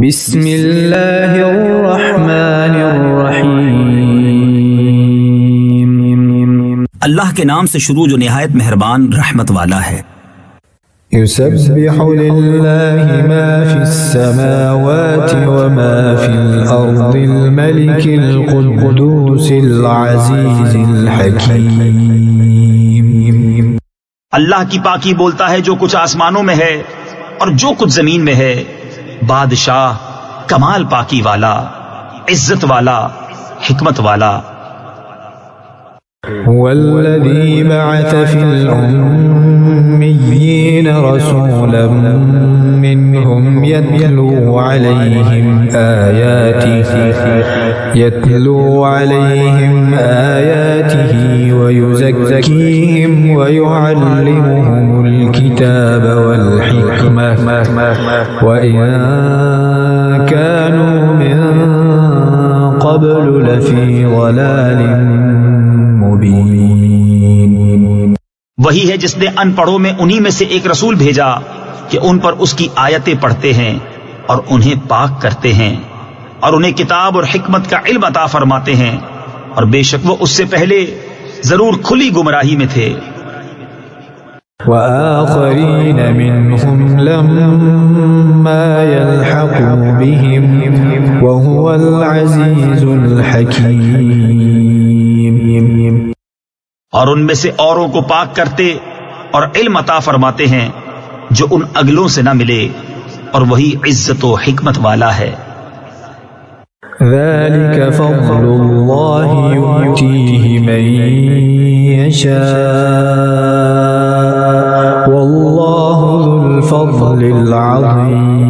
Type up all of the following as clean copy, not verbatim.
بسم اللہ الرحمن الرحیم، اللہ کے نام سے شروع جو نہایت مہربان رحمت والا ہے۔ یسبح للہ ما فی السماوات وما فی الارض الملک القدوس العزیز الحکیم۔ اللہ کی پاکی بولتا ہے جو کچھ آسمانوں میں ہے اور جو کچھ زمین میں ہے، بادشاہ، کمال پاکی والا، عزت والا، حکمت والا۔ هو الذي بعث في الأميين رسولا منهم يتلو عليهم آياته ويزكيهم ويعلمهم الكتاب والحكمة وإن كانوا من قبل لفي ضلال مبين۔ وہی ہے جس نے ان پڑھوں میں انہی میں سے ایک رسول بھیجا کہ ان پر اس کی آیتیں پڑھتے ہیں اور انہیں پاک کرتے ہیں اور انہیں کتاب اور حکمت کا علم عطا فرماتے ہیں، اور بے شک وہ اس سے پہلے ضرور کھلی گمراہی میں تھے۔ وآخرین منهم لما يلحقوا بهم وهو العزیز الحکیم۔ اور ان میں سے اوروں کو پاک کرتے اور علم عطا فرماتے ہیں جو ان اگلوں سے نہ ملے، اور وہی عزت و حکمت والا ہے۔ ذلك فضل اللہ یؤتیہ من یشاء واللہ ذو الفضل العظیم۔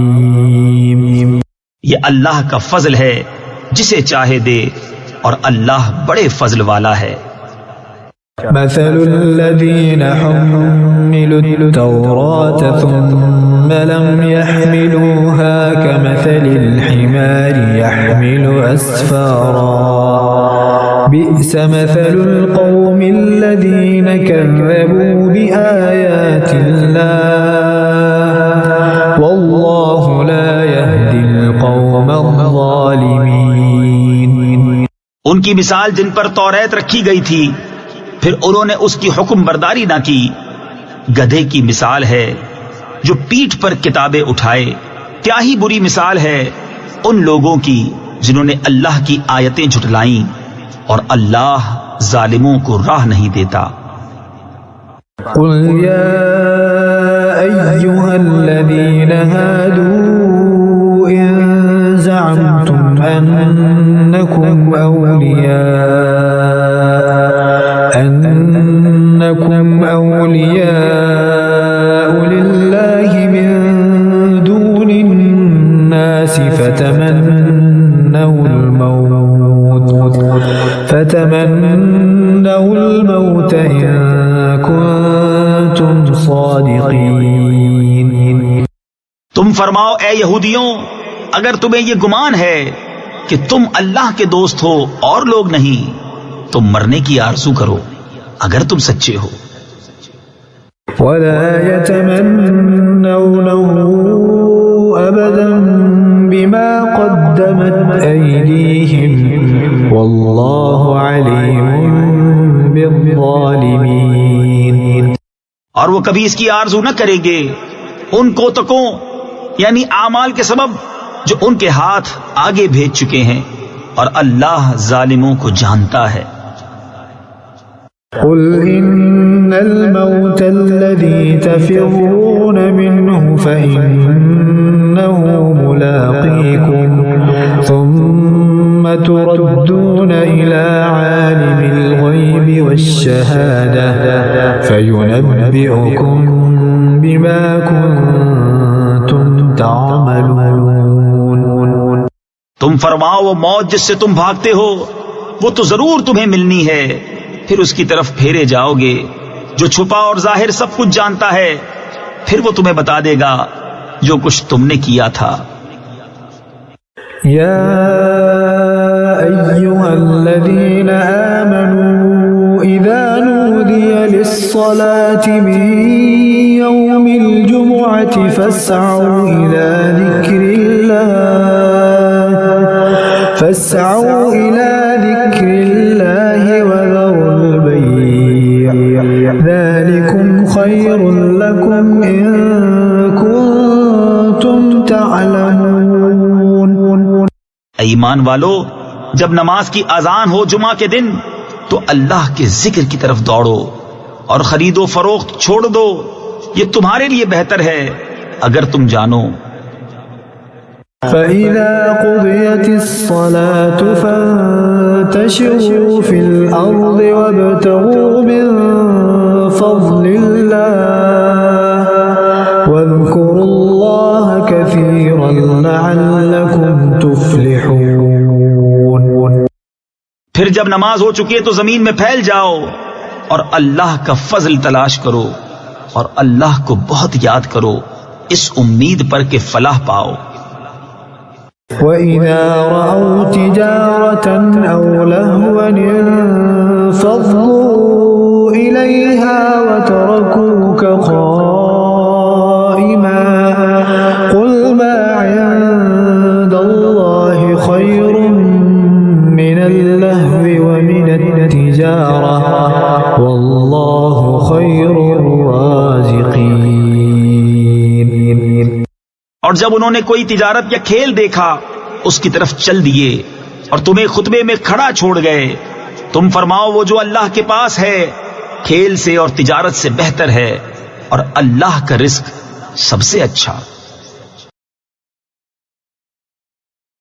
یہ اللہ کا فضل ہے، جسے چاہے دے، اور اللہ بڑے فضل والا ہے۔ مثل الذين حملوا التوراة ثم لم يحملوها كمثل الحمار يحمل أسفارا بئس مثل القوم الذين كذبوا بآيات الله والله لا يهدي القوم الظالمين۔ ان کی مثال جن پر توریت رکھی گئی تھی پھر انہوں نے اس کی حکم برداری نہ کی، گدھے کی مثال ہے جو پیٹھ پر کتابیں اٹھائے۔ کیا ہی بری مثال ہے ان لوگوں کی جنہوں نے اللہ کی آیتیں جھٹلائیں، اور اللہ ظالموں کو راہ نہیں دیتا۔ قل يا أيها الذين هادوا إن زعمتم أنكم أولياء لله من دون الناس فتمنوا الموت إن كنتم صادقين۔ تم فرماؤ اے یہودیوں، اگر تمہیں یہ گمان ہے کہ تم اللہ کے دوست ہو اور لوگ نہیں، تو مرنے کی آرزو کرو اگر تم سچے ہو۔ ولا يتمنونه أبدا بما قدمت أيديهم والله عليم بالظالمين۔ اور وہ کبھی اس کی آرزو نہ کریں گے ان کوتکوں یعنی اعمال کے سبب جو ان کے ہاتھ آگے بھیج چکے ہیں، اور اللہ ظالموں کو جانتا ہے۔ قل إن الموت الذي تفرون منه فإنه ملاقيكم ثم تردون إلى عالم الغيب والشهادة فينبئكم بما كنتم تعملون۔ تم فرماؤ وہ موت جس سے تم بھاگتے ہو وہ تو ضرور تمہیں ملنی ہے، پھر اس کی طرف پھیرے جاؤ گے جو چھپا اور ظاہر سب کچھ جانتا ہے، پھر وہ تمہیں بتا دے گا جو کچھ تم نے کیا تھا۔ یا ایھا الذین آمنوا اذا نودی للصلاة من یوم الجمعة الخيرات فاسعوا إلى ذكر الله وذروا البيع ذلكم خير لكم إن كنتم تعلمون. اے ایمان والو، جب نماز کی اذان ہو جمعہ کے دن تو اللہ کے ذکر کی طرف دوڑو اور خرید و فروخت چھوڑ دو، یہ تمہارے لیے بہتر ہے اگر تم جانو. فَإِذَا قُضِيَتِ الصَّلَاةُ فَانتَشِرُوا فِي الْأَرْضِ وَابْتَغُوا مِن فَضْلِ اللَّهِ وَاذْكُرُوا اللَّهَ كَثِيرًا لَعَلَّكُمْ تُفْلِحُونَ. پھر جب نماز ہو چکی ہے تو زمین میں پھیل جاؤ اور اللہ کا فضل تلاش کرو اور اللہ کو بہت یاد کرو، اس امید پر کہ فلاح پاؤ. وَإِذَا رَأَوْا تِجَارَةً أَوْ لَهْوًا انفَضُّوا إِلَيْهَا وَتَرَكُوكَ قَائِمًا قُلْ مَا عِندَ اللَّهِ خَيْرٌ مِّنَ اللَّهْوِ وَمِنَ التِّجَارَةِ وَاللَّهُ خَيْرُ الرَّازِقِينَ. اور جب انہوں نے کوئی تجارت یا کھیل دیکھا اس کی طرف چل دیے اور تمہیں خطبے میں کھڑا چھوڑ گئے، تم فرماؤ وہ جو اللہ کے پاس ہے کھیل سے اور تجارت سے بہتر ہے، اور اللہ کا رزق سب سے اچھا.